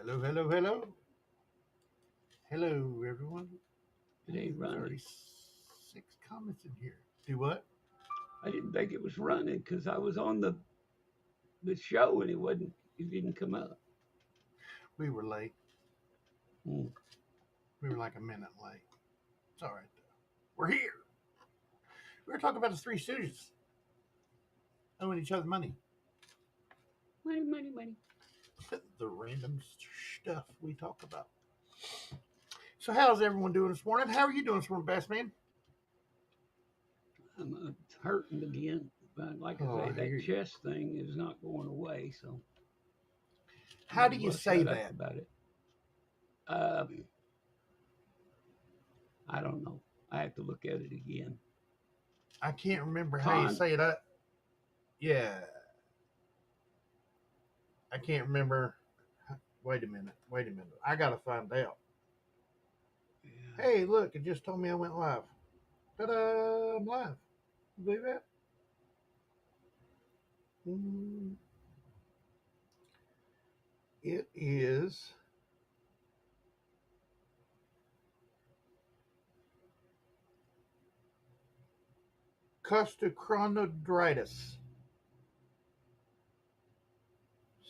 Hello, hello, hello. Hello, everyone. It ain't running. 36 comments in here. Do what? I didn't think it was running because I was on the show and it wasn't. It didn't come up. We were late. Mm. We were like a minute late. It's all right, though. We're here. We were talking about the Three Stooges owing each other money. Money, money, money. The random stuff we talk about. So, how's everyone doing this morning? How are you doing this morning, best man? I'm hurting again. But like I say, I hear that you. chest thing is not going away. So I'm How gonna do you bust say shut up that? about it. Um, I don't know. I have to look at it again. I can't remember how you Con. say it. Yeah, I can't remember. Wait a minute. Wait a minute. I got to find out. Yeah. Hey, look, it just told me I went live. Ta-da! I'm live. You believe that? Mm, it is costochondritis.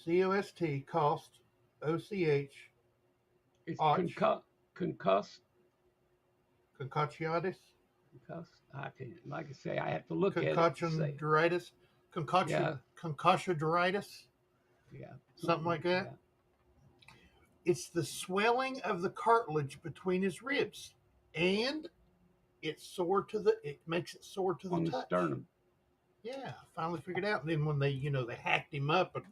C-O-S-T, cost, O-C-H, It's och, concussed. concoctionitis, Concussed. I can't. Like I say, I have to look at it to say it. concoctionritis, Yeah. concoction, Yeah. something Something like like that. that. It's the swelling of the cartilage between his ribs, and it makes it sore to the On the touch. sternum. Yeah, finally figured out. And then when they hacked him up, and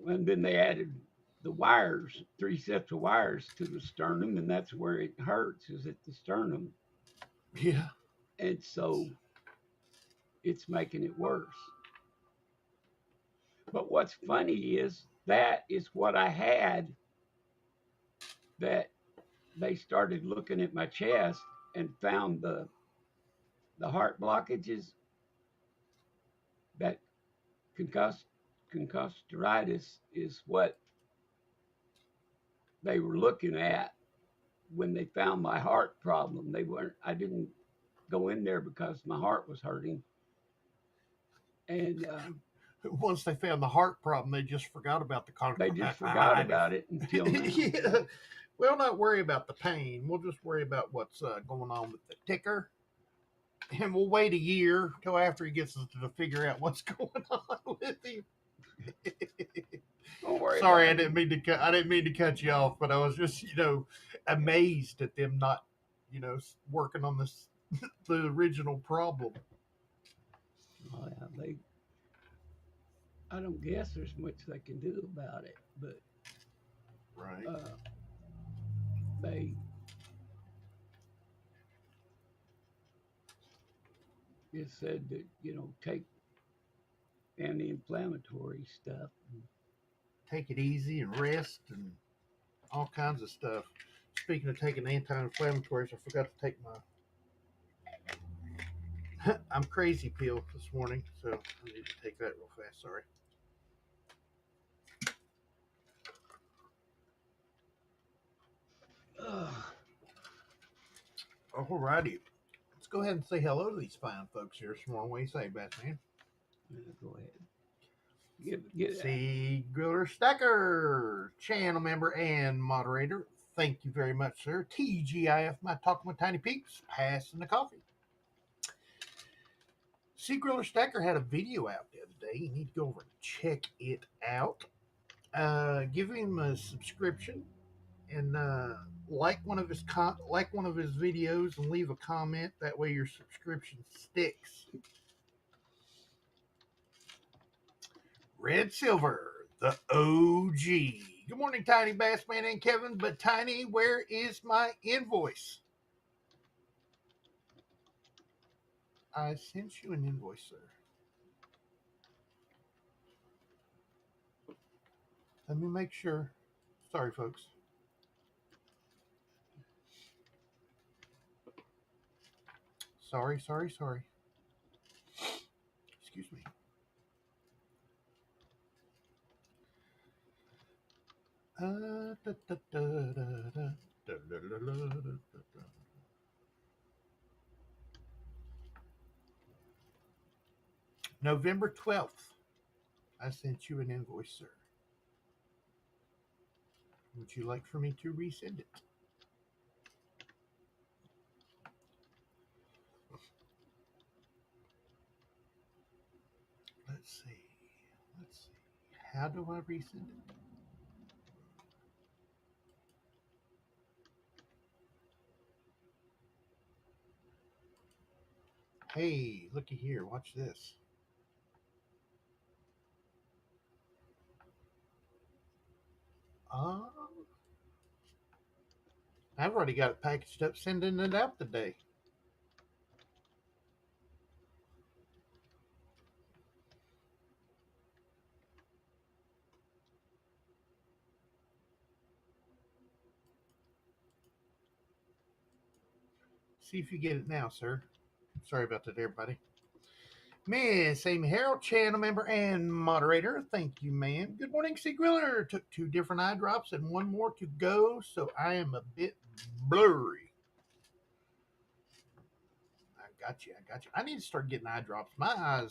And then they added the wires, three sets of wires to the sternum, and that's where it hurts, is at the sternum. yeah, And so it's making it worse. But what's funny is that is what I had, that they started looking at my chest and found the heart blockages, that concussed concussionitis is what they were looking at when they found my heart problem. They weren't, I didn't go in there because my heart was hurting. And once they found the heart problem, they just forgot about the they just forgot carditis. about it until now. Yeah, we'll not worry about the pain. We'll just worry about what's going on with the ticker, and we'll wait a year till after he gets to figure out what's going on with him. Don't worry Sorry, about it. I didn't mean to cut you off, but I was just amazed at them not working on this the original problem. Oh, yeah, I don't guess there's much they can do about it, but Right. uh, they just said that, take anti-inflammatory stuff. Take it easy and rest and all kinds of stuff. Speaking of taking anti-inflammatories, I forgot to take my I'm crazy pill this morning, so I need to take that real fast. Sorry. Alrighty. Let's go ahead and say hello to these fine folks here this morning. What do you say, best man? Go ahead. Get See, Griller Stacker, channel member and moderator. Thank you very much, sir. TGIF, my talking with tiny peeps, passing the coffee. See, Griller Stacker had a video out the other day. You need to go over and check it out. Give him a subscription and like one of his videos and leave a comment. That way, your subscription sticks. Red Silver, the OG. Good morning, Tiny Bassman and Kevin. But Tiny, where is my invoice? I sent you an invoice, sir. Let me make sure. Sorry, folks. Sorry. Excuse me. Da, da, da, da, da, da, da, da, da, da. November 12th, I sent you an invoice, sir. Would you like for me to resend it? Let's see. Let's see. How do I resend it? Hey, looky here. Watch this. Uh, I've already got it packaged up, sending it out today. See if you get it now, sir. Sorry about that, everybody. Miss Amy Harold, channel member and moderator. Thank you, ma'am. Good morning, C. Griller. Took 2 different eye drops and 1 more to go, so I am a bit blurry. I got you. I got you. I need to start getting eye drops. My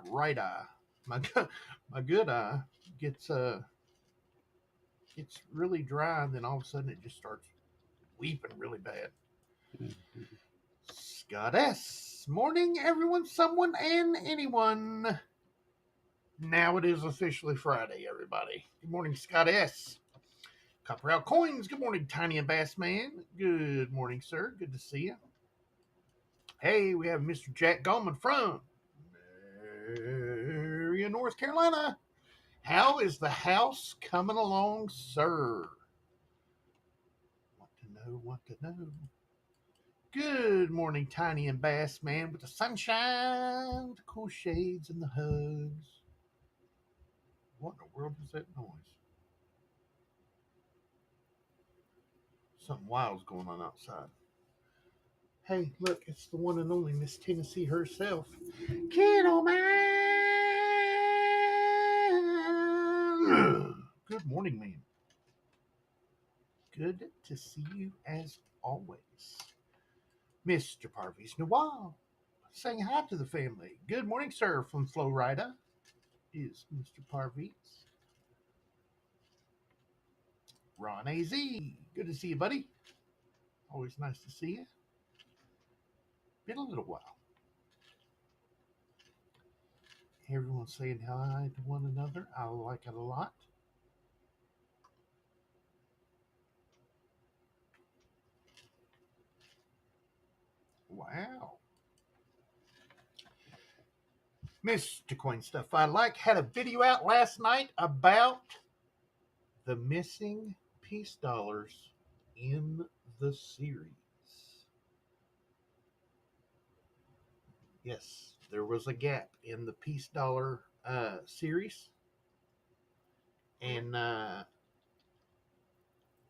right eye, my good eye gets gets really dry, and then all of a sudden it just starts weeping really bad. Scott S. Morning, everyone, someone, and anyone. Now it is officially Friday, everybody. Good morning, Scott S. Copper Out Coins. Good morning, Tiny and Bass Man. Good morning, sir. Good to see you. Hey, we have Mr. Jack Goldman from Marion, North Carolina. How is the house coming along, sir? Want to know, want to know. Good morning, Tiny and Bass Man, with the sunshine, the cool shades, and the hugs. What in the world was that noise? Something wild's going on outside. Hey, look, it's the one and only Miss Tennessee herself. Kiddo Man! Good morning, ma'am. Good to see you as always. Mr. Parvis Noir, saying hi to the family. Good morning, sir, from Florida. Is Mr. Parvis. Ron AZ, good to see you, buddy. Always nice to see you. Been a little while. Everyone's saying hi to one another. I like it a lot. Wow. Mr. Coin Stuff I Like had a video out last night about the missing peace dollars in the series. Yes, there was a gap in the peace dollar series. And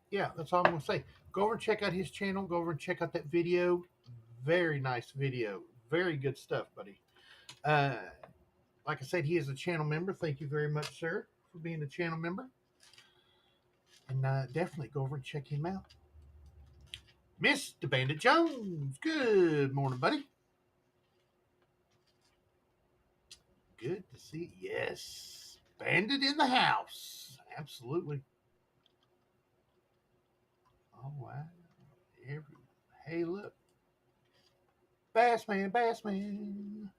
yeah, that's all I'm going to say. Go over and check out his channel. Go over and check out that video. Very nice video. Very good stuff, buddy. Like I said, he is a channel member. Thank you very much, sir, for being a channel member. And definitely go over and check him out. Mr. Bandit Jones. Good morning, buddy. Good to see you. Yes. Bandit in the house. Absolutely. Oh, wow. Everyone. Hey, look. Bassman, Bassman.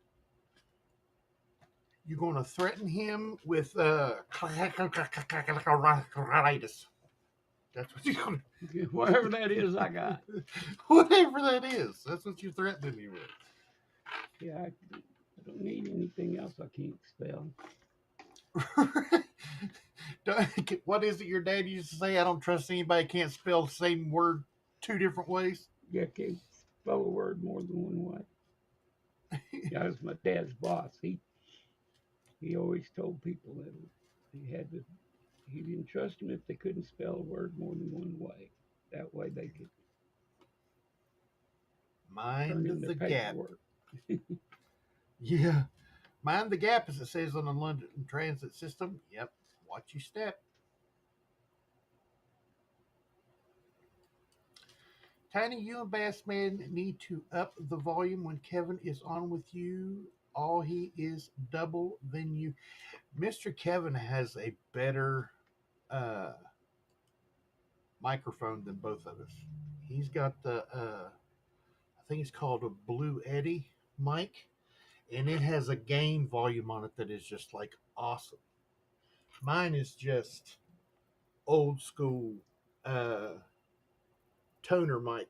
You're going to threaten him with colitis. That's what you're going to. Whatever that is, I got. Whatever that is. That's what you're threatening me with. Yeah, I don't need anything else I can't spell. What is it your dad used to say? I don't trust anybody can't spell the same word 2 different ways. Yeah, can't spell a word more than one way. That was my dad's boss. He always told people that he didn't trust them if they couldn't spell a word more than one way. That way they could mind the gap. Yeah. Mind the gap, as it says on the London Transit system. Yep. Watch your step. Tiny, you and Bassman need to up the volume when Kevin is on with you. All he is double than you. Mr. Kevin has a better uh, microphone than both of us. He's got I think it's called a Blue Eddy mic, and it has a gain volume on it that is just like awesome. Mine is just old school uh, toner mic.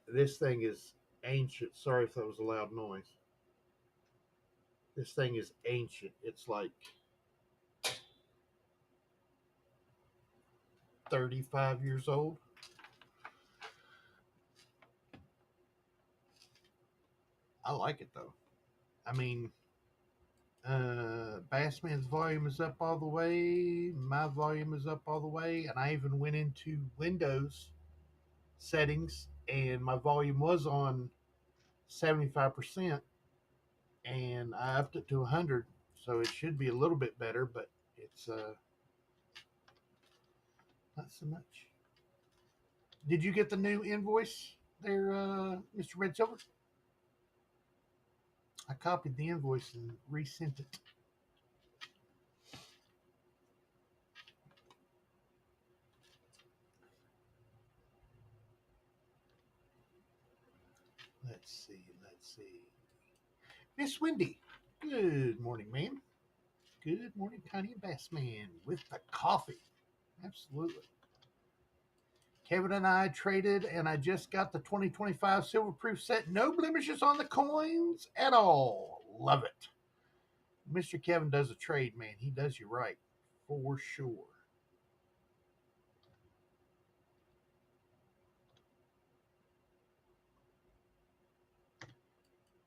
This thing is ancient. Sorry if that was a loud noise. This thing is ancient. It's like 35 years old. I like it though. I mean, Bassman's volume is up all the way. My volume is up all the way. And I even went into Windows settings and my volume was on 75% and I upped it to 100. So it should be a little bit better, but it's not so much. Did you get the new invoice there, Mr. Red Silver? I copied the invoice and resent it. Let's see. Let's see. Miss Wendy. Good morning, ma'am. Good morning, Tiny and Bassman with the coffee. Absolutely. Kevin and I traded, and I just got the 2025 silver proof set. No blemishes on the coins at all. Love it. Mr. Kevin does a trade, man. He does you right, for sure.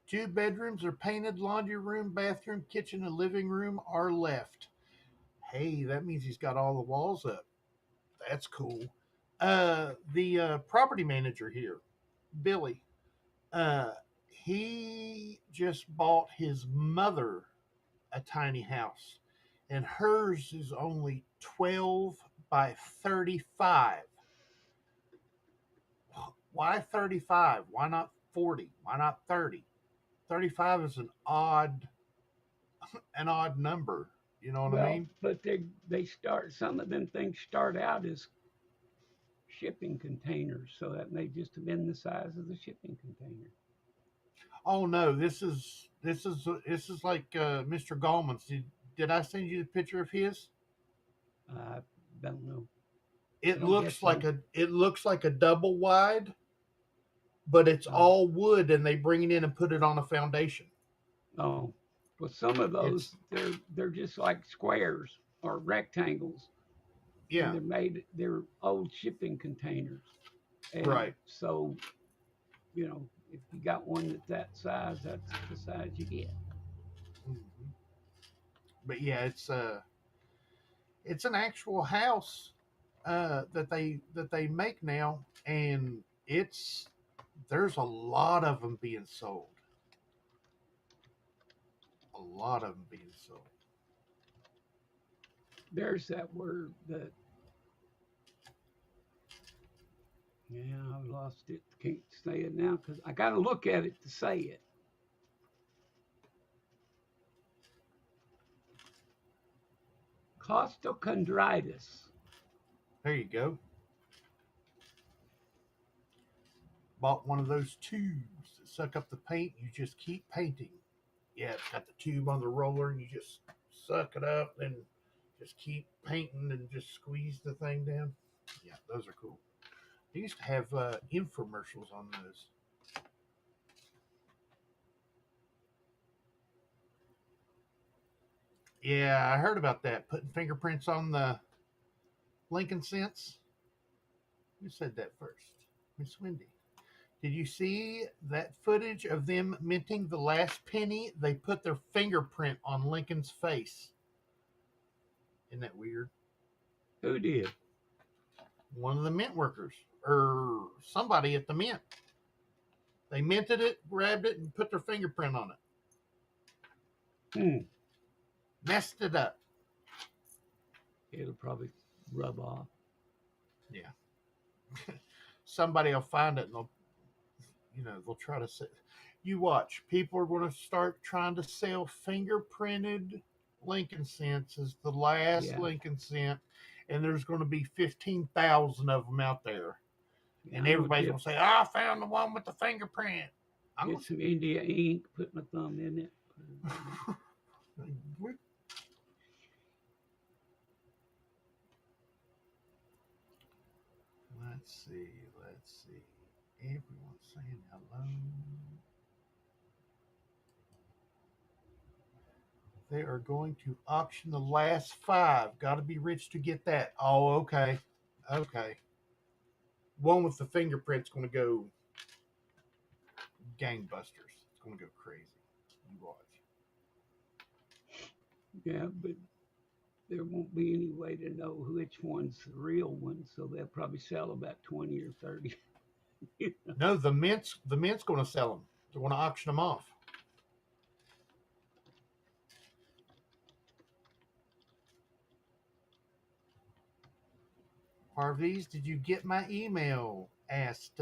Two bedrooms are painted. Laundry room, bathroom, kitchen, and living room are left. Hey, that means he's got all the walls up. That's cool. The property manager here, Billy, uh, he just bought his mother a tiny house, and hers is only 12 by 35. Why 35? Why not 40? Why not 30? 35 is an odd number. You know what I Well, mean? but they start, some of them things start out as shipping containers, so that may just have been the size of the shipping container. Oh no, this is like Mr. Gallman's. Did I send you the picture of his? I don't know. I It don't guess looks like so. a double wide, but it's Oh, all wood, and they bring it in and put it on a foundation. oh. Well, some of It's those they're just like squares or rectangles, and yeah, they're old shipping containers, and right. so if you got one that's that size, that's the size you get. Mhm. But yeah, it's an actual house that they make now, and there's a lot of them being sold. A lot of them being sold. There's that word that, yeah, I've lost it. Can't say it now because I got to look at it to say it. Costochondritis. There you go. Bought one of those tubes that suck up the paint. You just keep painting. Yeah, it's got the tube on the roller, and you just suck it up and just keep painting and just squeeze the thing down. Yeah, those are cool. They used to have infomercials on those. Yeah, I heard about that. Putting fingerprints on the Lincoln cents. Who said that first? Miss Wendy. Did you see that footage of them minting the last penny? They put their fingerprint on Lincoln's face. Isn't that weird? Who did? One of the mint workers or somebody at the mint. They minted it, grabbed it, and put their fingerprint on it. Hmm. Messed it up. It'll probably rub off. Yeah. Somebody will find it and they'll try to say, you watch, people are going to start trying to sell fingerprinted Lincoln cents as the last Yeah, Lincoln cent, and there's going to be 15,000 of them out there, yeah. and I'm gonna everybody's going to say, I found the one with the fingerprint. I'm get going some India ink, put my thumb in it, put it to on say, let's see. Everyone's saying hello. They are going to auction the last five. Got to be rich to get that. Oh, okay. Okay. One with the fingerprint's going to go gangbusters. It's going to go crazy. You watch. there. Yeah, but there won't be any way to know which one's the real one, so they'll probably sell about 20 or 30. No, the mint's going to sell them. They're going to auction them off. Harvey's, did you get my email? Asked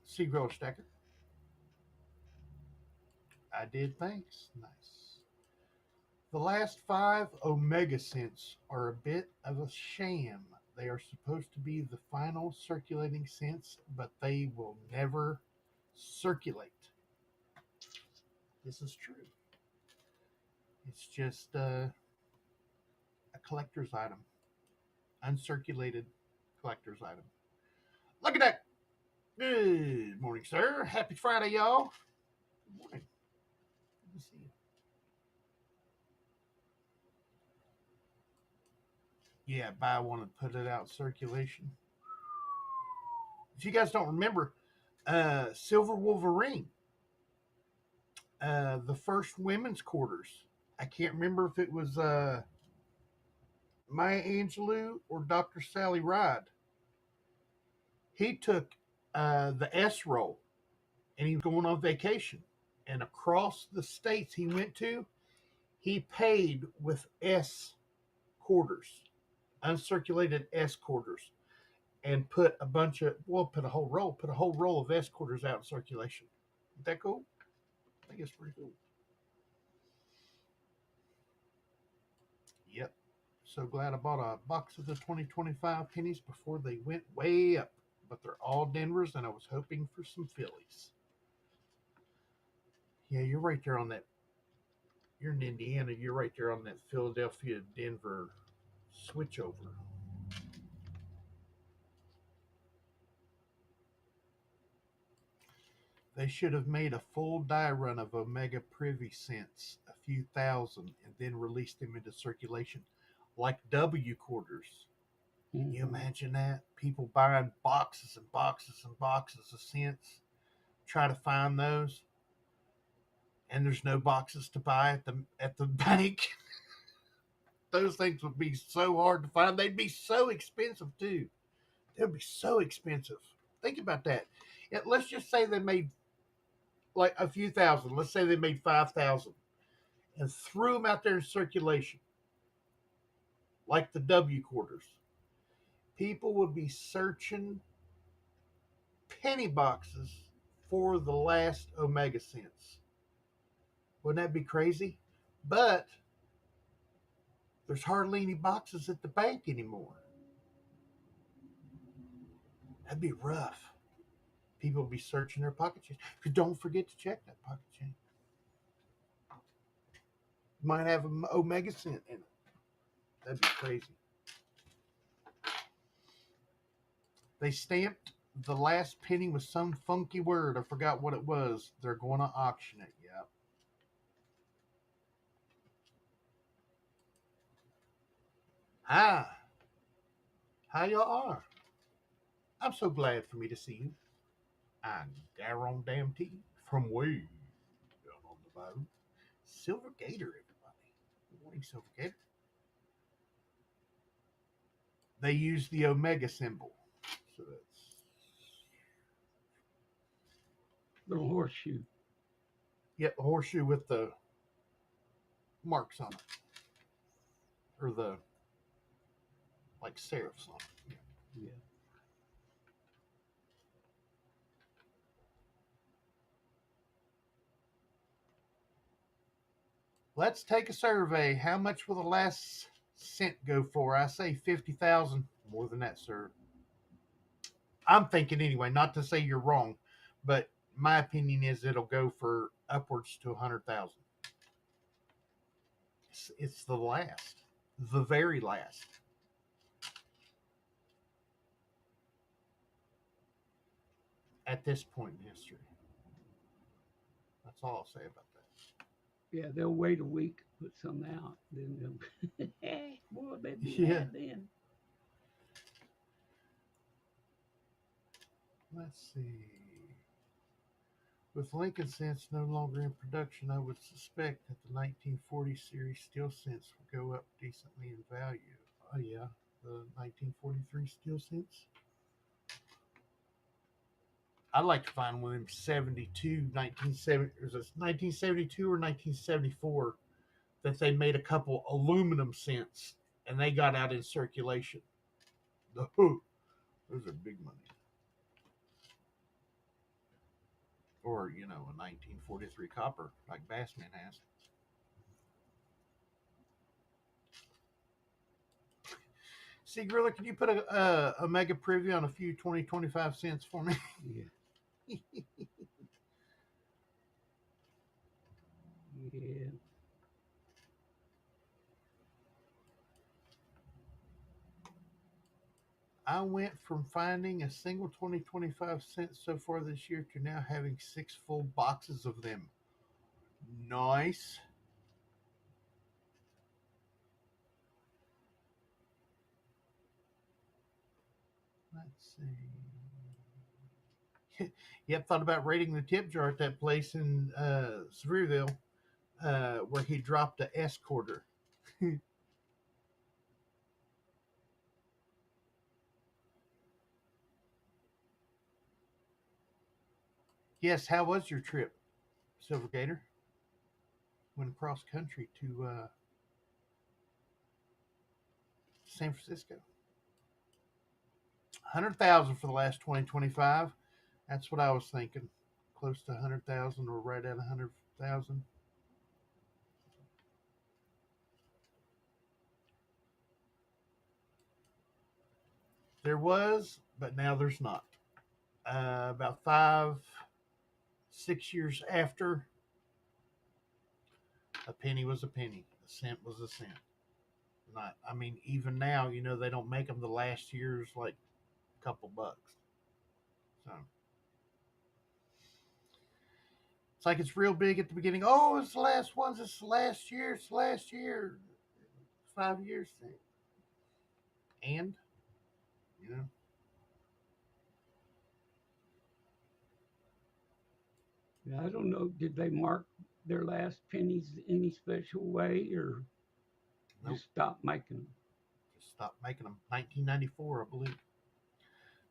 Seagull Stacker. I did. Thanks. Nice. The last five Omega cents are a bit of a sham. They are supposed to be the final circulating cents, but they will never circulate. This is true. It's just a collector's item, uncirculated collector's item. Look at that. Good morning, sir. Happy Friday, y'all. Good morning. Good to see you. Yeah, buy one and put it out in circulation. If you guys don't remember, Silver Wolverine, the first women's quarters. I can't remember if it was Maya Angelou or Dr. Sally Ride. He took the S roll and he was going on vacation. And across the states he went to, he paid with S quarters, uncirculated S quarters, and put a whole roll of S quarters out in circulation. Isn't that cool? I think it's pretty cool. Yep. So glad I bought a box of the 2025 pennies before they went way up. But they're all Denvers, and I was hoping for some Phillies. Yeah, you're right there on that. You're in Indiana. You're right there on that Philadelphia Denver switchover. They should have made a full die run of Omega Privy cents, a few thousand, and then released them into circulation, like W quarters. Can you Mhm. imagine that? People buying boxes and boxes and boxes of cents, try to find those, and there's no boxes to buy at the bank. Those things would be so hard to find. They'd be so expensive too. They'd be so expensive. Think about that. Let's just say they made like a few thousand. Let's say they made 5,000 and threw them out there in circulation, like the W quarters. People would be searching penny boxes for the last Omega cents. Wouldn't that be crazy? But there's hardly any boxes at the bank anymore. That'd be rough. People would be searching their pocket chain. Because don't forget to check that pocket chain. You might have an Omega cent in it. That'd be crazy. They stamped the last penny with some funky word. I forgot what it was. They're going to auction it. Yeah. Ah, how y'all are? I'm so glad for me to see you. I'm Daron Damn from way down on the boat. Silver Gator, everybody. Good morning, Silver Gator. They use the Omega symbol. So that's, Little horseshoe. yep, the horseshoe with the marks on it. Or the like serifs on it. Yeah. Let's take a survey. How much will the last cent go for? I say 50,000. More than that, sir. I'm thinking anyway. Not to say you're wrong, but my opinion is it'll go for upwards to 100,000. It's the last, the very last. At this point in history. That's all I'll say about that. Yeah, they'll wait a week to put some out. Then they'll, boy, they'd be Yeah. mad then. Let's see. With Lincoln cents no longer in production, I would suspect that the 1940 series steel cents will go up decently in value. Oh, yeah. The 1943 steel cents. I'd like to find one of them 72, 1970, was it 1972 or 1974 that they made a couple aluminum cents and they got out in circulation. Those are big money. Or, you know, a 1943 copper like Bassman has. See, Gorilla, can you put a mega preview on a few 20, 25 cents for me? Yeah. Yeah. I went from finding a single 20, 25 cents so far this year to now having 6 full boxes of them. Nice. Let's see. Yep, thought about raiding the tip jar at that place in Sevierville where he dropped a S quarter. Yes, how was your trip, Silver Gator? Went across country to San Francisco. 100,000 for the last 2025. That's what I was thinking. Close to 100,000 or right at 100,000. There was, but now there's not. About 6 years after, a penny was a penny. A cent was a cent. Not, I mean, even now, you know, they don't make them the last year's like a couple bucks. So it's like it's real big at the beginning. Oh, it's the last ones. It's the last year. It's the last year. 5 years. And, you know, Yeah, I don't know. Did they mark their last pennies any special way or nope. just stop making them? Just stopped making them. 1994, I believe.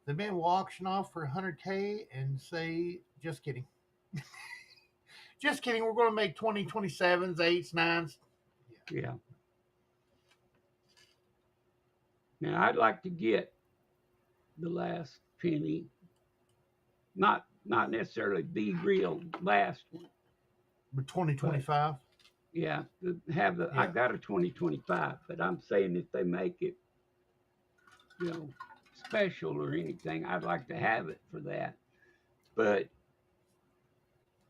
The man will auction off for 100K and say, just kidding. Just kidding. We're going to make 2027s, 8s, 9s. Yeah. Now I'd like to get the last penny, not necessarily the real last one, But but 2025. yeah, to have the. I Yeah. got a 2025, but I'm saying if they make it, you know, special or anything, I'd like to have it for that. But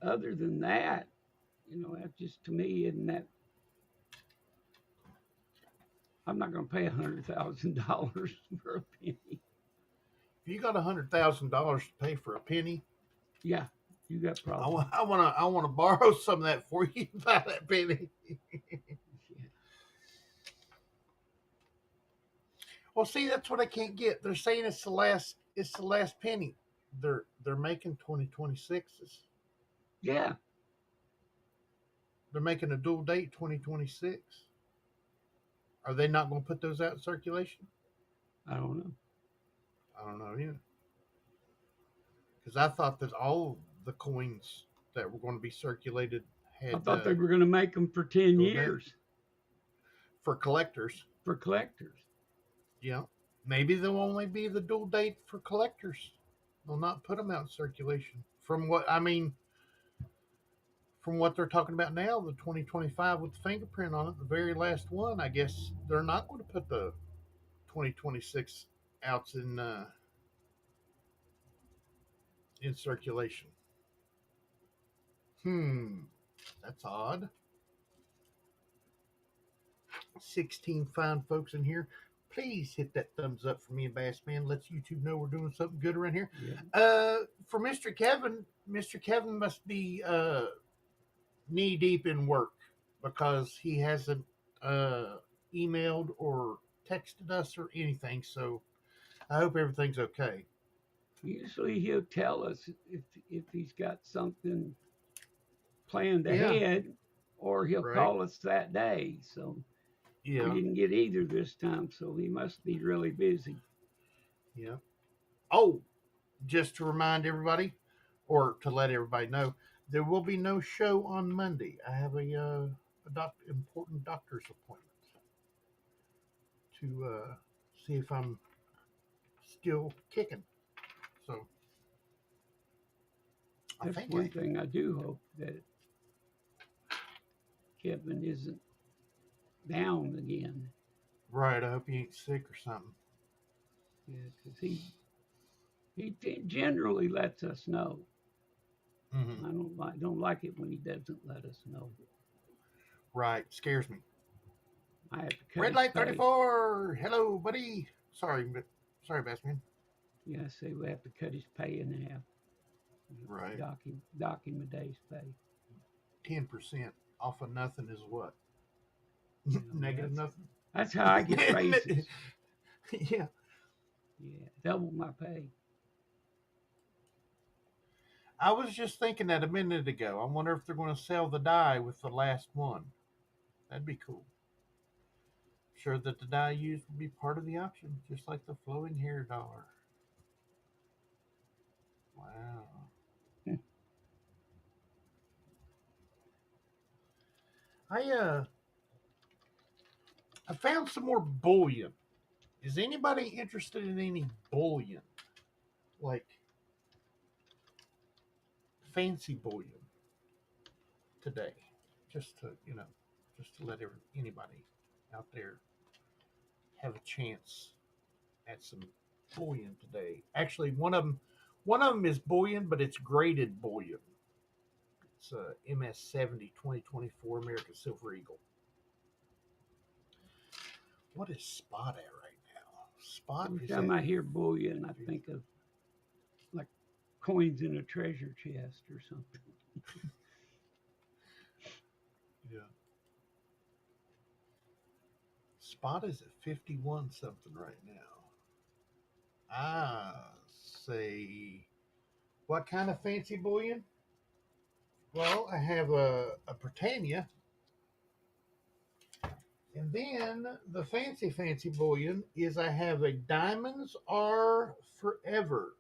other than that, you know, that just to me isn't that. I'm not going to pay $100,000 for a penny. If you got $100,000 to pay for a penny, Yeah, you got I problems. want, I want to, I want to borrow some of that for you to buy that penny. Well, see, that's what I can't get. They're saying it's the last penny. They're making 2026s. Yeah, They're making a dual date 2026. Are they not going to put those out in circulation? I don't know. I don't know either. Because I thought that all the coins that were going to be circulated I had thought they were going to make them for 10 dual date years for collectors. for collectors. Yeah. Maybe they'll only be the dual date for collectors. They'll not put them out in circulation. From what they're talking about now, the 2025 with the fingerprint on it, the very last one, I guess they're not going to put the 2026 outs in circulation. Hmm, that's odd. 16 fine folks in here. Please hit that thumbs up for me and Bass Man. Lets YouTube know we're doing something good around here. Yeah. For Mr. Kevin must be knee deep in work because he hasn't emailed or texted us or anything. So I hope everything's okay. Usually he'll tell us if he's got something planned Yeah, ahead, or he'll right. call us that day. So we Yeah, didn't get either this time, so he must be really busy. yeah. Oh, just to remind everybody, or to let everybody know, there will be no show on Monday. I have a important doctor's appointment to see if I'm still kicking. So I That's think one I thing I do hope, that Kevin isn't down again. right. I hope he ain't sick or something. Yeah, because he generally lets us know. Hmm. I don't like it when he doesn't let us know. Right, scares me. I have to cut Red his light pay. 34. Hello, buddy. Sorry, Bassman. Yeah, I say we have to cut his pay in half. Right, Dock him a day's pay. 10% off of nothing is what? You know, Negative that's nothing. that's how I get raises. Yeah. Yeah, double my pay. I was just thinking that a minute ago. I wonder if they're going to sell the die with the last one. That'd be cool. Sure that the die used will be part of the auction, just like the flowing hair dollar. Wow. I uh I found some more bullion. Is anybody interested in any bullion? Like fancy bullion today? Just to, just to let anybody out there have a chance at some bullion today. Actually, one of them is bullion, but it's graded bullion. It's a MS 70 2024 American Silver Eagle. What is spot at right now? Spot Every is time at I hear bullion, I think of like coins in a treasure chest or something. yeah. Spot is at 51 something right now. Ah, say what kind of fancy bullion? Well, I have a Britannia. And then the fancy bullion is I have a Diamonds Are Forever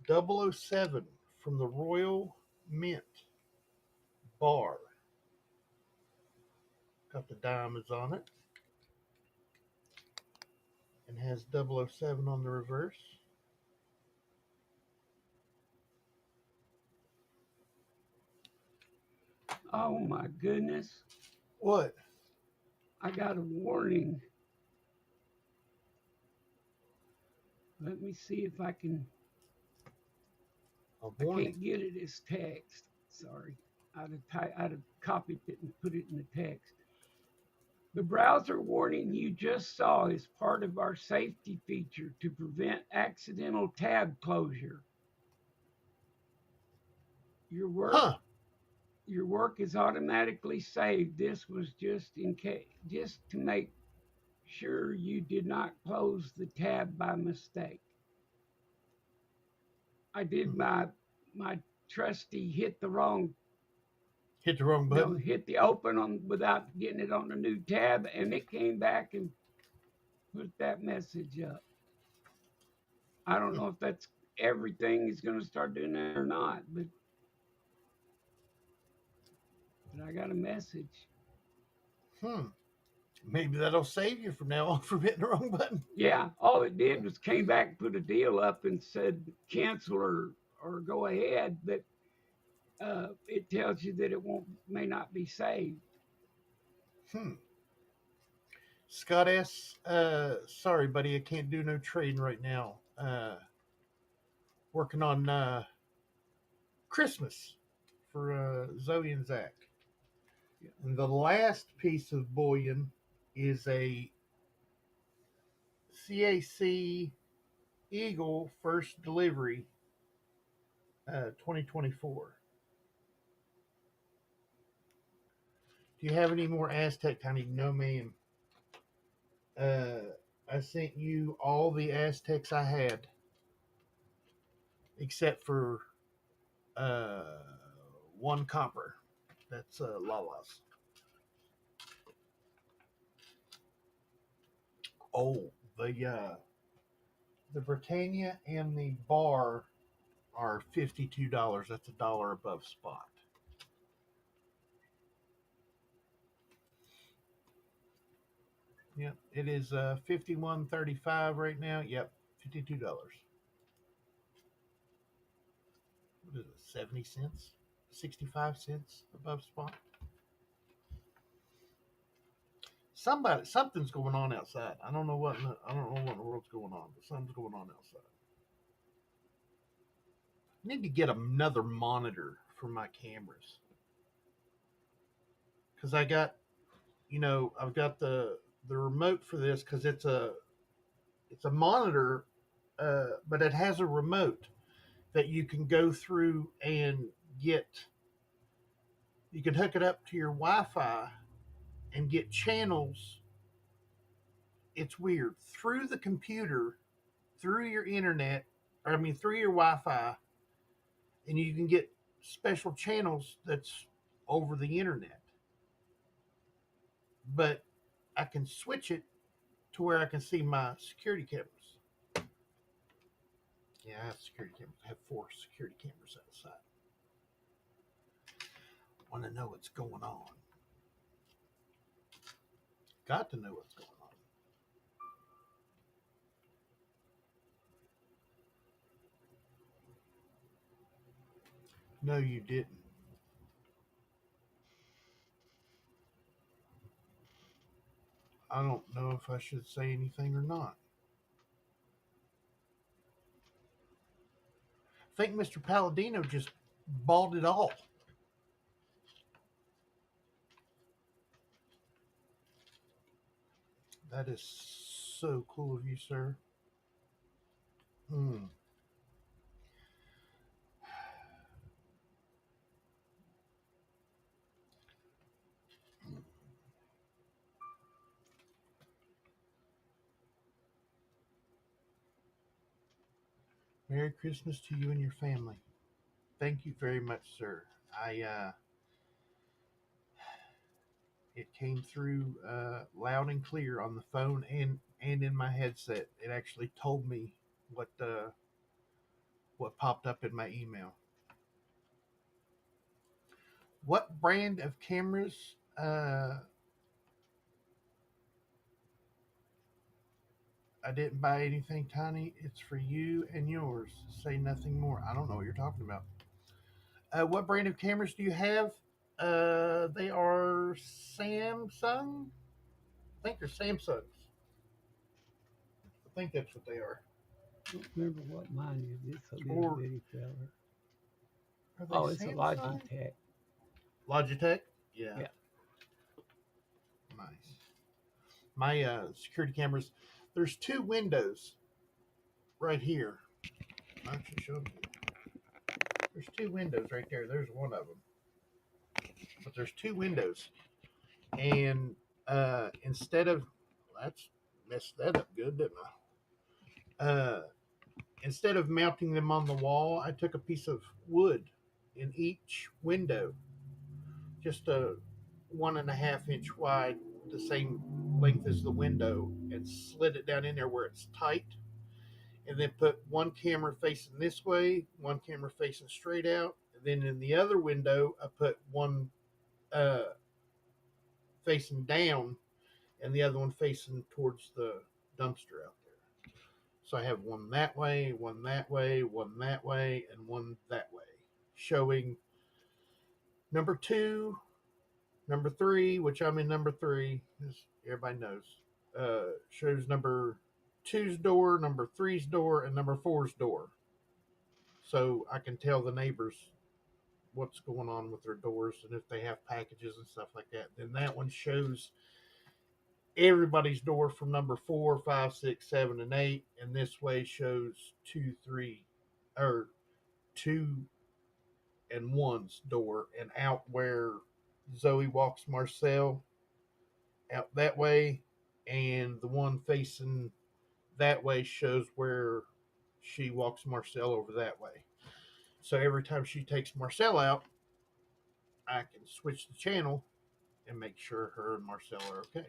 007 from the Royal Mint bar. Got the diamonds on it and has 007 on the reverse. Oh my goodness. What? I got a warning. Let me see if I can. A I warning. can't get it as text. Sorry. I'd have copied it and put it in the text. The browser warning you just saw is part of our safety feature to prevent accidental tab closure. Your work Huh. your work is automatically saved. This was just to make sure you did not close the tab by mistake. I did my trusty hit the wrong, Hit the wrong button. hit the open on without getting it on the new tab, and it came back and put that message up. I don't know if that's everything is going to start doing that or not, but I got a message. Hmm. Maybe that'll save you from now on from hitting the wrong button. Yeah, all it did was came back and put a deal up and said cancel or go ahead, but it tells you that it won't may not be saved. Hmm. Scott S. Sorry, buddy, I can't do no trading right now. Working on Christmas for Zoe and Zach. And the last piece of bullion is a CAC Eagle first delivery 2024. Do you have any more Aztec, Tiny? No, ma'am. I sent you all the Aztecs I had, except for uh, one copper. That's Lala's. Oh, the Britannia and the bar are $52. That's $1 above spot. Yep, it is 51.35 right now. Yep, $52. What is it? 70 cents, 65 cents above spot. Something's going on outside. I don't know what. I don't know what in the world's going on, but something's going on outside. I need to get another monitor for my cameras because I got, I've got the remote for this because it's a monitor, but it has a remote that you can go through and get. You can hook it up to your Wi-Fi and get channels. It's weird through the computer, through your internet, or I mean through your Wi-Fi, and you can get special channels that's over the internet. But I can switch it to where I can see my security cameras. Yeah, I have security cameras. I have 4 security cameras outside. Want to know what's going on? Got to know what's going on. No, you didn't. I don't know if I should say anything or not. I think Mr. Palladino just bought it all. That is so cool of you, sir. Hmm. Merry Christmas to you and your family. Thank you very much, sir. I It came through loud and clear on the phone and in my headset. It actually told me what popped up in my email. What brand of cameras? I didn't buy anything, Tiny. It's for you and yours. Say nothing more. I don't know what you're talking about. What brand of cameras do you have? They are Samsung. I think they're Samsungs. I think that's what they are. I don't remember what mine is. It's a little Or bitty feller. are they Oh, it's a Samsung? Logitech. Logitech? Yeah, Yeah. nice. My security cameras, there's 2 windows right here. I'll actually show you. There's 2 windows right there. There's one of them. But there's 2 windows. And instead of, that's messed that up good, didn't I? Instead of mounting them on the wall, I took a piece of wood in each window, just a 1.5 inch wide, the same length as the window, and slid it down in there where it's tight. And then put one camera facing this way, one camera facing straight out. And then in the other window, I put one uh, facing down, and the other one facing towards the dumpster out there. So I have one that way, one that way, one that way, and one that way, showing number two, number three, which I'm in number three, as everybody knows. Shows number two's door, number three's door, and number four's door. So I can tell the neighbors what's going on with their doors and if they have packages and stuff like that. Then that one shows everybody's door from number four, five, six, seven, and eight, and this way shows two, three, or two and one's door, and out where Zoey walks Marcel out that way, and the one facing that way shows where she walks Marcel over that way. So every time she takes Marcel out, I can switch the channel and make sure her and Marcel are okay.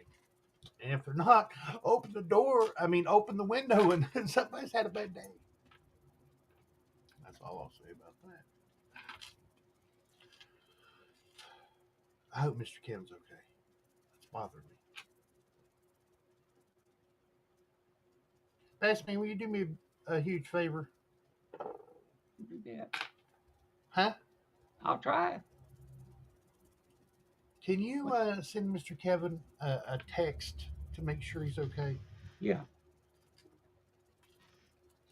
And if they're not, open the window and somebody's had a bad day. That's all I'll say about that. I hope Mr. Kevin's okay. It's bothering me. Bassman, will you do me a huge favor? Do that. Huh? I'll try. Can you send Mr. Kevin a text to make sure he's okay? Yeah.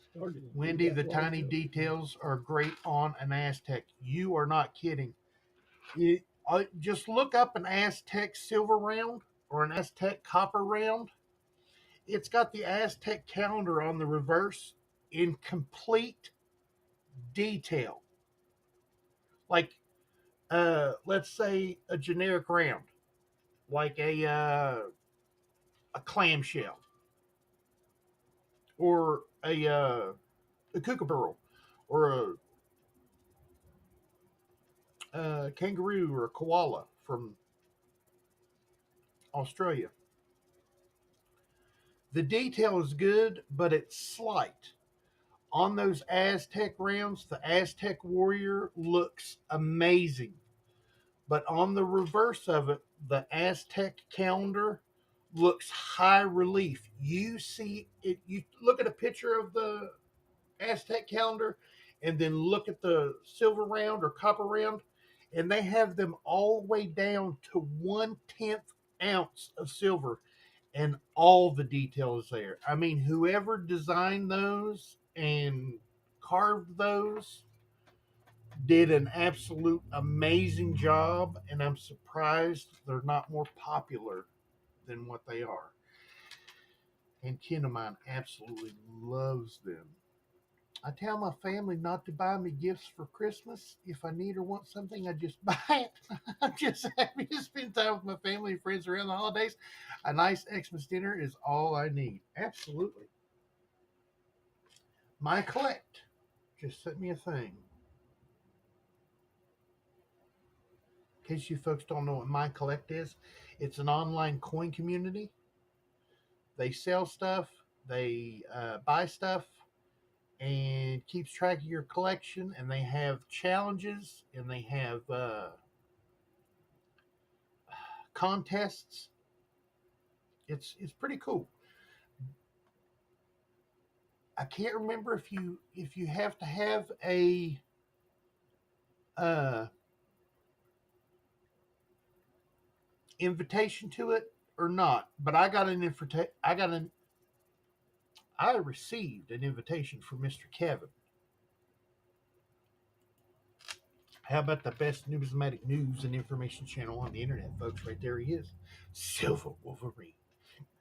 Started to do Wendy, that the while tiny ago. details are great on an Aztec. You are not kidding. Just look up an Aztec silver round or an Aztec copper round. It's got the Aztec calendar on the reverse in complete detail. Like, let's say a generic round, like a clamshell or a kookaburra or a kangaroo or a koala from Australia. The detail is good, but it's slight. On those Aztec rounds, the Aztec warrior looks amazing. But on the reverse of it, the Aztec calendar looks high relief. You see it, you look at a picture of the Aztec calendar and then look at the silver round or copper round, and they have them all the way down to 1/10 ounce of silver, and all the detail is there. I mean, whoever designed those and carved those did an absolute amazing job, and I'm surprised they're not more popular than what they are. And kin of mine absolutely loves them. I tell my family not to buy me gifts for Christmas. If I need or want something, I just buy it. I'm just happy to spend time with my family and friends around the holidays. A nice Xmas dinner is all I need. Absolutely. My collect just sent me a thing. In case you folks don't know what My Collect is, it's an online coin community. They sell stuff, they buy stuff, and keeps track of your collection. And they have challenges, and they have contests. It's pretty cool. I can't remember if you have to have a uh, invitation to it or not. But I got an invitation. I received an invitation from Mr. Kevin. How about the best numismatic news and information channel on the internet, folks? Right there he is, Silver Wolverine.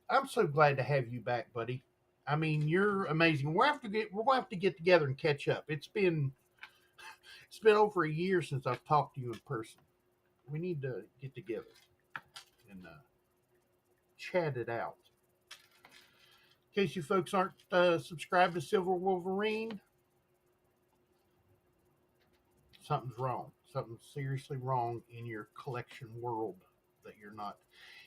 I'm so glad to have you back, buddy. I mean, you're amazing. We're going to have to get together and catch up. It's been over a year since I've talked to you in person. We need to get together and chat it out. In case you folks aren't subscribed to Silver Wolverine, something's wrong. Something's seriously wrong in your collection world that you're not.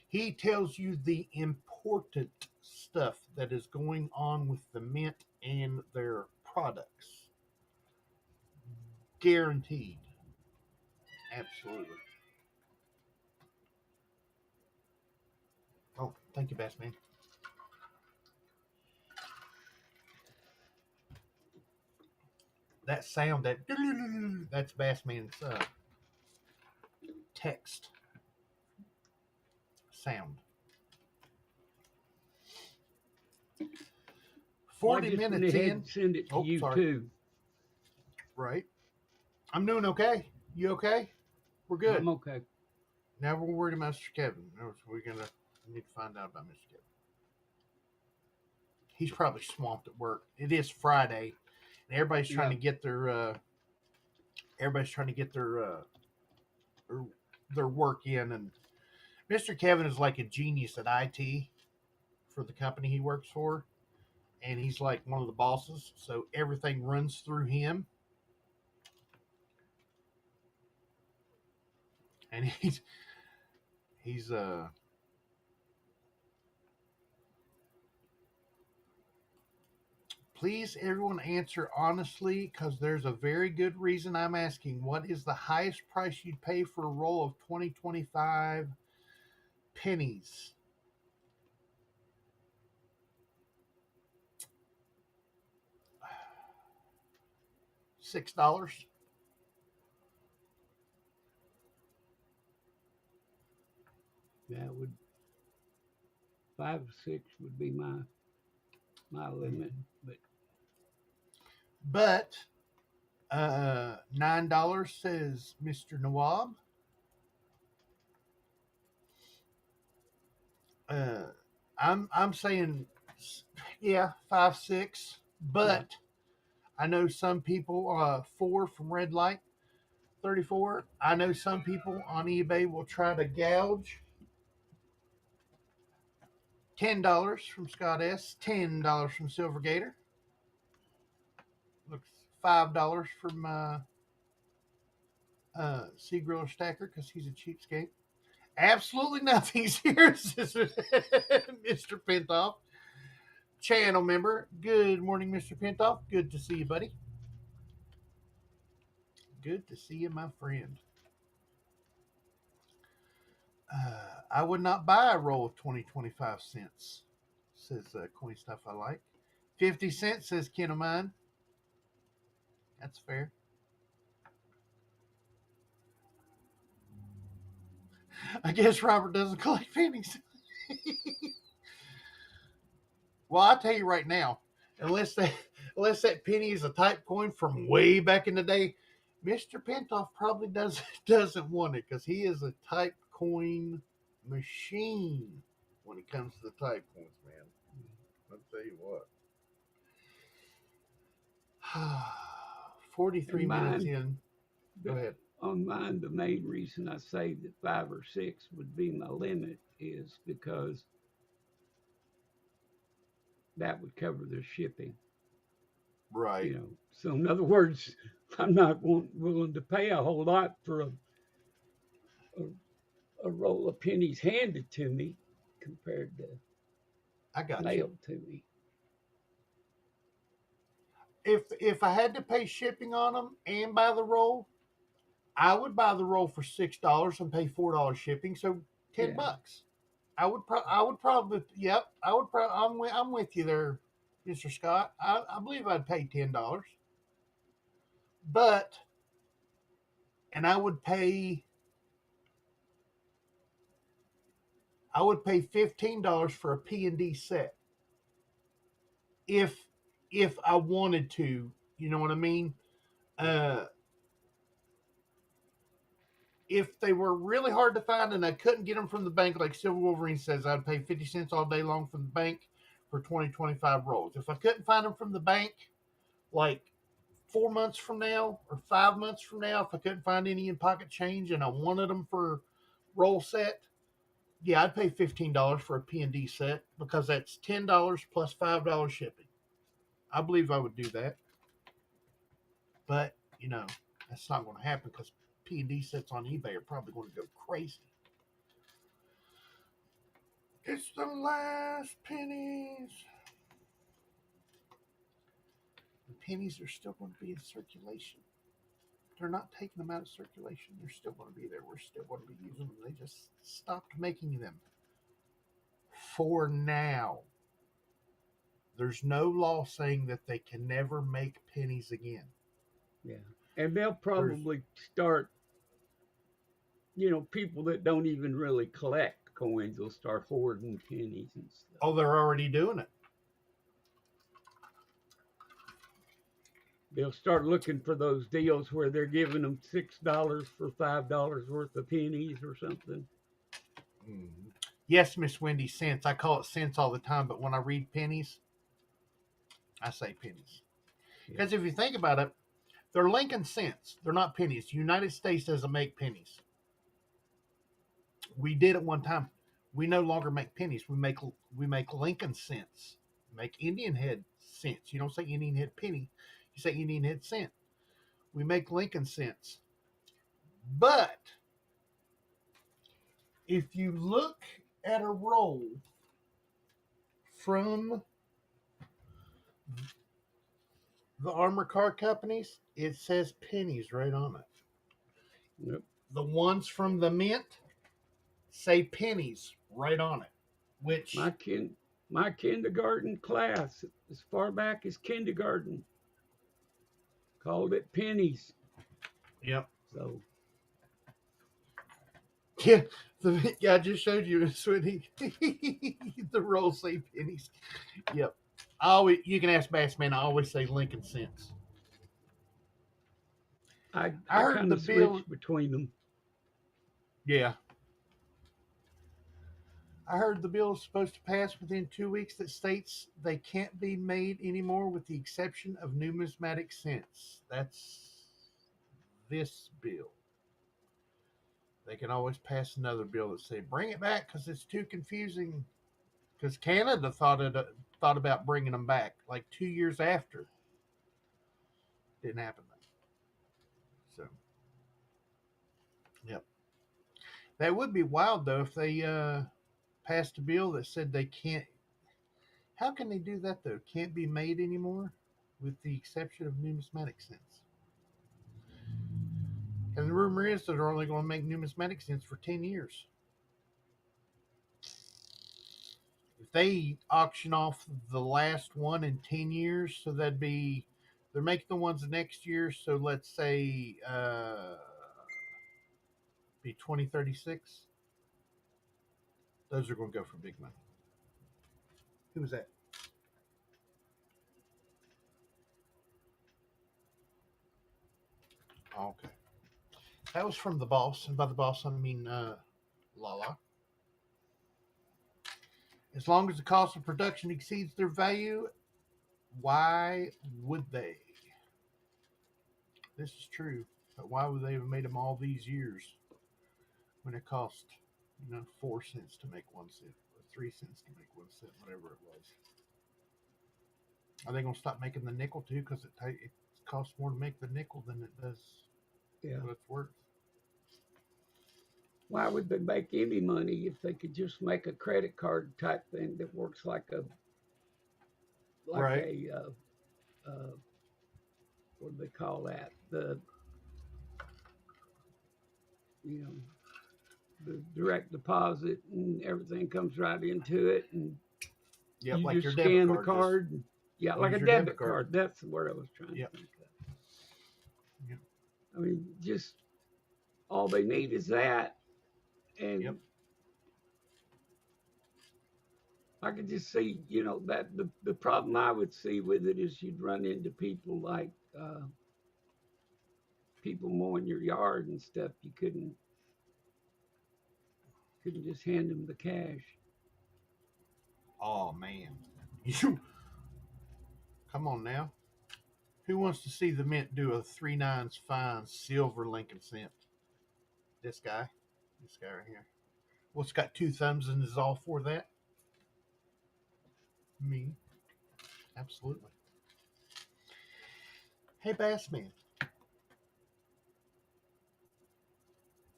He tells you the important stuff that is going on with the mint and their products. Guaranteed. Absolutely. Oh, thank you, Bassman. That sound, that's Bassman's text sound. Well, I 40 just went minutes ahead in. and sent it to Oh, you sorry. too. Right. I'm doing okay. You okay? We're good. I'm okay. Now we're worried about Mr. Kevin. We're going to need to find out about Mr. Kevin. He's probably swamped at work. It is Friday, and everybody's trying Yeah. to get their their work in. And Mr. Kevin is like a genius at IT for the company he works for, and he's like one of the bosses, so everything runs through him. And he's please everyone answer honestly, because there's a very good reason I'm asking. What is the highest price you'd pay for a roll of 2025 pennies? $6. That would 5 or 6 would be my limit. Mhm. But But $9 says Mr. Nawab. Uh, I'm saying, yeah, 5, 6. yeah, But I know some people, 4 from Red Light 34. I know some people on eBay will try to gouge. $10 from Scott S. $10 from Silver Gator. Looks $5 from Seagriller Stacker because he's a cheapskate. Absolutely nothing's here, Mr. Pintoff. Channel member. Good morning, Mr. Pintoff. Good to see you, buddy. Good to see you, my friend. I would not buy a roll of 20 25 cents, says Coin Stuff I Like. 50 cents, says Ken of Mine. That's fair. I guess Robert doesn't collect pennies. Well, I'll tell you right now, unless that unless that penny is a type coin from way back in the day, Mr. Pintoff probably doesn't want it because he is a type coin machine when it comes to the type coins, man. I'll tell you what. 43 and minutes mine, in. Go the, ahead. on mine, the main reason I say that 5 or 6 would be my limit is because that would cover the shipping. Right. So in other words, I'm not willing to pay a whole lot for a, a roll of pennies handed to me compared to I got you. mailed to me. If I had to pay shipping on them and buy the roll, I would buy the roll for $6 and pay $4 shipping, so ten Yeah, bucks. I would probably, yep. I would probably. I'm with you there, Mr. Scott. I believe I'd pay $10, but and I would pay $15 for a P&D set if if I wanted to. You know what I mean? Uh, if they were really hard to find and I couldn't get them from the bank, like Silver Wolverine says, I'd pay 50 cents all day long from the bank for 20 25 rolls. If I couldn't find them from the bank, like 4 months from now or 5 months from now, if I couldn't find any in pocket change and I wanted them for roll set, yeah, I'd pay $15 for a P&D set because that's $10 plus $5 shipping. I believe I would do that, but that's not going to happen because P&D sets on eBay are probably going to go crazy. It's the last pennies. The pennies are still going to be in circulation. They're not taking them out of circulation. They're still going to be there. We're still going to be using them. They just stopped making them. for now. There's no law saying that they can never make pennies again. Yeah. And they'll There's probably start, people that don't even really collect coins will start hoarding pennies and stuff. oh, they're already doing it. They'll start looking for those deals where they're giving them $6 for $5 worth of pennies or something. Mm. Yes, Miss Wendy, cents. I call it cents all the time, but when I read pennies, I say pennies. Yeah. Because if you think about it, they're Lincoln cents. They're not pennies. The United States doesn't make pennies. We did at one time. We no longer make pennies. We make Lincoln cents. We make Indian head cents. You don't say Indian head penny. You say Indian head cent. We make Lincoln cents. But if you look at a roll from the armor car companies, it says pennies right on it. Yep. The ones from the mint say pennies right on it. Which, My kindergarten class, as far back as kindergarten, called it pennies. yep. So Yeah, I just showed you Sweetie. The rolls say pennies. Yep. You can ask Bassman. I always say Lincoln cents. I I I heard kind the of bill. switched between them. Yeah, I heard the bill is supposed to pass within 2 weeks that states they can't be made anymore, with the exception of numismatic cents. That's this bill. They can always pass another bill that say bring it back because it's too confusing. Because Canada thought about bringing them back like 2 years after. Didn't happen. So, yep. That would be wild though if they passed a bill that said they can't. How can they do that though? Can't be made anymore, with the exception of numismatic cents. And the rumor is that they're only going to make numismatic cents for 10 years. If they auction off the last one in 10 years, so that'd be they're making the ones next year. So let's say be 2036. Those are going to go for big money. Who was that? Oh, okay. That was from the boss, and by the boss I mean Lala. As long as the cost of production exceeds their value, why would they? This is true, but why would they have made them all these years when it cost, 4 cents to make 1 cent, or 3 cents to make 1 cent, whatever it was? Are they going to stop making the nickel too? Because it costs more to make the nickel than it does Yeah. what it's worth. Why would they make any money if they could just make a credit card type thing that works like Right. what do they call that? You know the direct deposit and everything comes right into it, and Yep, you like just your debit scan the card. Just card. Yeah, like use a your debit debit card. card. That's the word I was trying Yep. to think of. Yep. I mean, just all they need is that, and Yep. I could just see, that the problem I would see with it is you'd run into people like people mowing your yard and stuff. You couldn't just hand them the cash. Oh man, you come on now. Who wants to see the mint do a 3/9 fine silver Lincoln cent? This guy. This guy right here. What's got two thumbs and is all for that? Me. Absolutely. Hey, Bassman.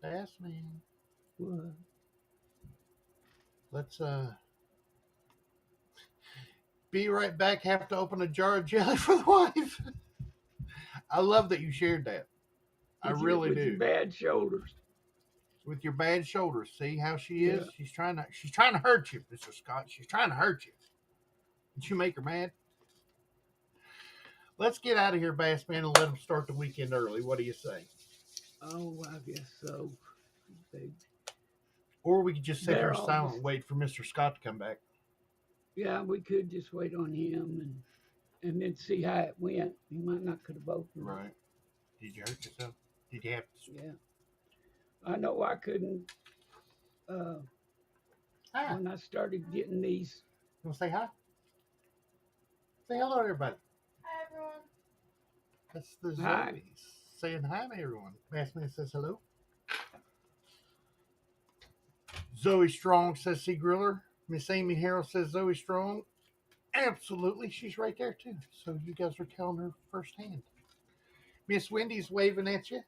Bassman. What? Let's be right back. Have to open a jar of jelly for the wife. I love that you shared that. I With really your do. bad shoulders. with your bad shoulders. See how she Yeah. is? She's trying to hurt you, Mr. Scott. She's trying to hurt you. Did you make her mad? Let's get out of here, Bassman, and let them start the weekend early. What do you say? Oh, I guess so. They, Or we could just sit they're here all silent just, and wait for Mr. Scott to come back. yeah, we could just wait on him and then see how it went. He might not could have opened it. Right. Did you hurt yourself? Did you have to? Yeah. I know I couldn't, uh, Hi. when I started getting these. You want to say hi? Say hello to everybody. Hi, everyone. That's the Hi. Zoeys saying hi to everyone. Bassman says hello. Zoe Strong says C Griller. Miss Amy Harrell says Zoe Strong. Absolutely, she's right there too. So you guys are telling her firsthand. Miss Wendy's waving at you.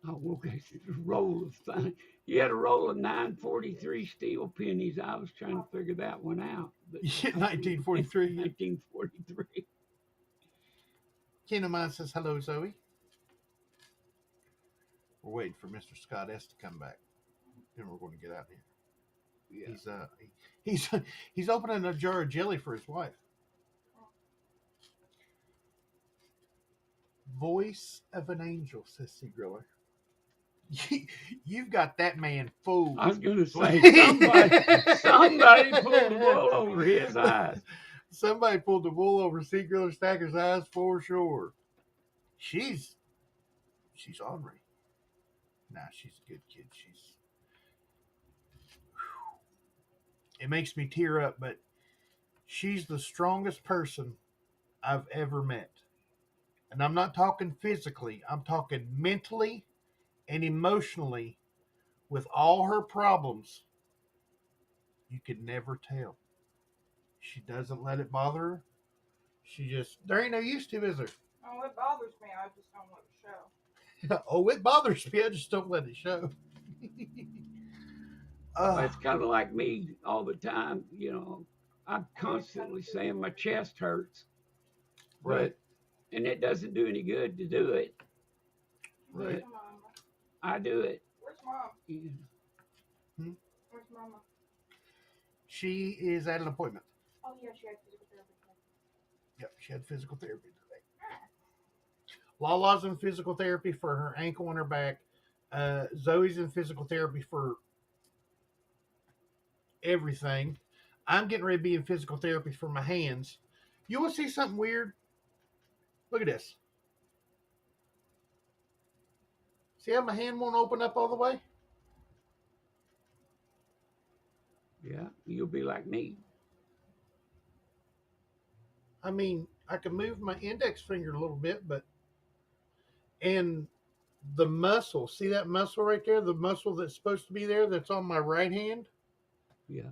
Oh, okay. A roll of fun. He had a roll of 943 steel pennies. I was trying to figure that one out. But 1943. 1943. Ken of mine says hello, Zoe. We're waiting for Mr. Scott S to come back. Then we're going to get out of here. Yeah. He's opening a jar of jelly for his wife. Voice of an angel, says C Griller. You've got that man fooled. I was going to say, somebody pulled the wool over his eyes. Somebody pulled the wool over C Griller Stacker's eyes for sure. She's ornery. Nah, she's a good kid. It makes me tear up, but she's the strongest person I've ever met. And I'm not talking physically, I'm talking mentally and emotionally. With all her problems, you could never tell. She doesn't let it bother her. There ain't no use to, is there? Oh, it bothers me. I just don't let it show. Oh, it bothers me. I just don't let it show. It's kind of like me all the time. You know, I'm constantly saying my chest hurts. Right. And it doesn't do any good to do it. Right. Come on. I do it. Where's Mom? Yeah. Where's Mama? She is at an appointment. Oh, yeah, she had physical therapy today. Yep, she had physical therapy today. Lala's in physical therapy for her ankle and her back. Zoe's in physical therapy for everything. I'm getting ready to be in physical therapy for my hands. You want to see something weird? Look at this. See how my hand won't open up all the way? Yeah, you'll be like me. I mean, I can move my index finger a little bit, and the muscle, see that muscle right there? The muscle that's supposed to be there that's on my right hand? Yeah.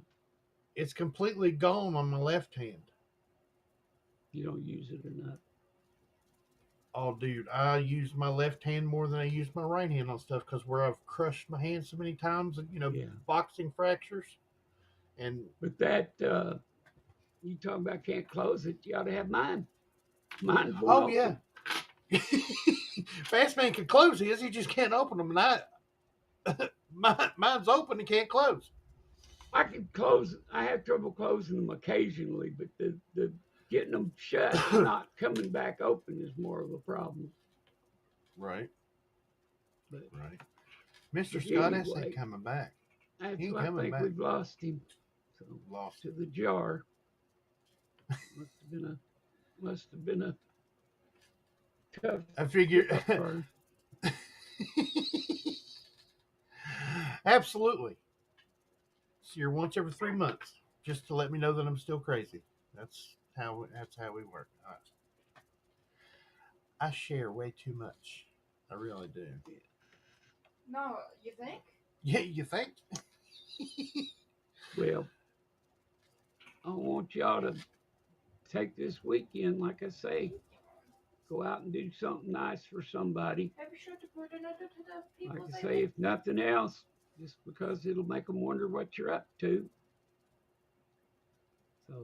It's completely gone on my left hand. You don't use it enough. Oh, dude, I use my left hand more than I use my right hand on stuff because where I've crushed my hand so many times, boxing fractures. But that, you talking about can't close it, you ought to have mine. Mine won't open. Yeah. Fast man can close his, he just can't open them. And mine's open and can't close. I can close. I have trouble closing them occasionally, but the getting them shut and not coming back open is more of a problem. Right. But, right. Mr. Scott S ain't coming back. I think we've lost him. So Lost to the jar. Must have been a tough. I figure. Absolutely. So you're once every 3 months, just to let me know that I'm still crazy. That's how we work. I share way too much. I really do. No, you think? Yeah, you think? Well, I want y'all to take this weekend, like I say, go out and do something nice for somebody. Be sure to put it under to the people. Like I say, if nothing else, just because it'll make them wonder what you're up to. So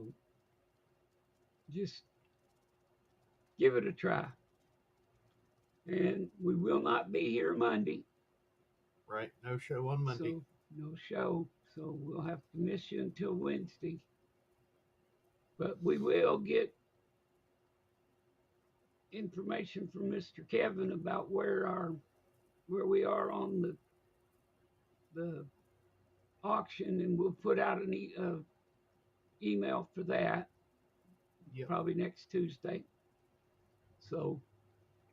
just give it a try. And we will not be here Monday. Right. No show on Monday. So no show. So we'll have to miss you until Wednesday. But we will get information from Mr. Kevin about where we are on the auction, and we'll put out an email for that Yep. probably next Tuesday. So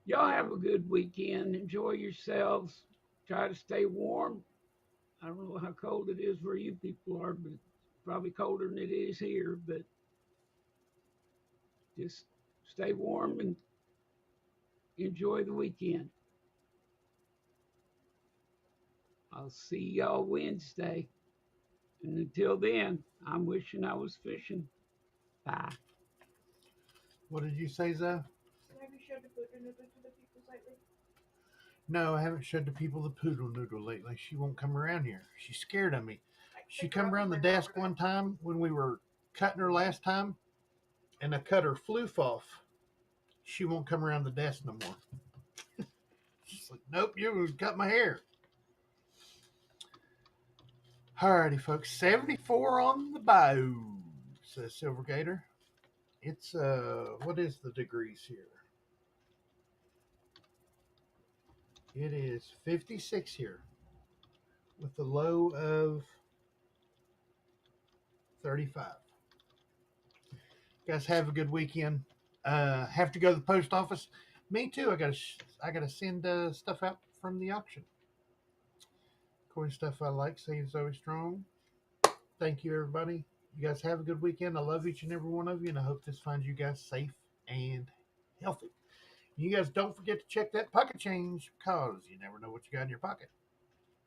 y'all have a good weekend. Enjoy yourselves. Try to stay warm. I don't know how cold it is where you people are, but it's probably colder than it is here. But just stay warm and enjoy the weekend. I'll see y'all Wednesday. And until then, I'm wishing I was fishing. Bye. What did you say, Zoe? So have you showed the poodle noodle to the people lately? No, I haven't showed the people the poodle noodle lately. She won't come around here. She's scared of me. She come around the desk one time when we were cutting her last time, and I cut her floof off. She won't come around the desk no more. She's like, nope, you cut my hair. Alrighty, folks. 74 on the bow, says Silver Gator. It's what is the degrees here? It is 56 here with a low of 35. Guys, have a good weekend. Have to go to the post office. Me too. I gotta send stuff out from the auction. Coin stuff I like. Save Zoey Strong. Thank you, everybody. You guys have a good weekend. I love each and every one of you, and I hope this finds you guys safe and healthy. You guys don't forget to check that pocket change because you never know what you got in your pocket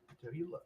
until you look.